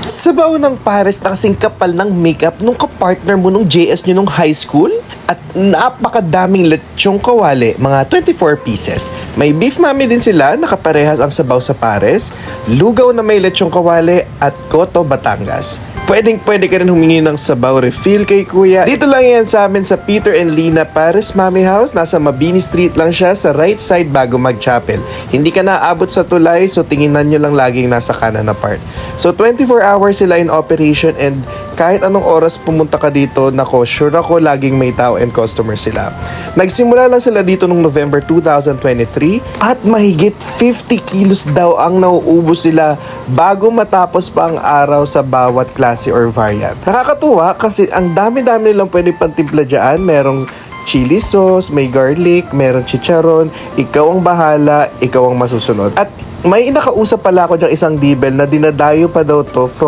Sabaw ng pares na kasing kapal ng makeup nung kapartner mo nung JS nyo nung high school? At napakadaming lechong kawali, mga 24 pieces. May beef mami din sila, nakaparehas ang sabaw sa pares, lugaw na may lechong kawali at koto Batangas. Pwede ka rin humingi ng sabaw refill kay kuya. Dito lang yan sa amin sa Peter and Lina Pares Mami House. Nasa Mabini Street lang siya sa right side bago mag-chapel. Hindi ka naaabot sa tulay, so tinginan nyo lang laging nasa kanan na part. So 24 hours sila in operation, and kahit anong oras pumunta ka dito, nako, sure ako laging may tao and customer sila. Nagsimula lang sila dito noong November 2023 at mahigit 50 kilos daw ang nauubos sila bago matapos pa ang araw sa bawat klase or variant. Nakakatuwa kasi ang dami-dami nilang pwede pantimpla dyan. Merong chili sauce, may garlic, merong chicharon. Ikaw ang bahala, ikaw ang masusunod. At may nakausap pala ako dyang isang dibel na dinadayo pa daw to from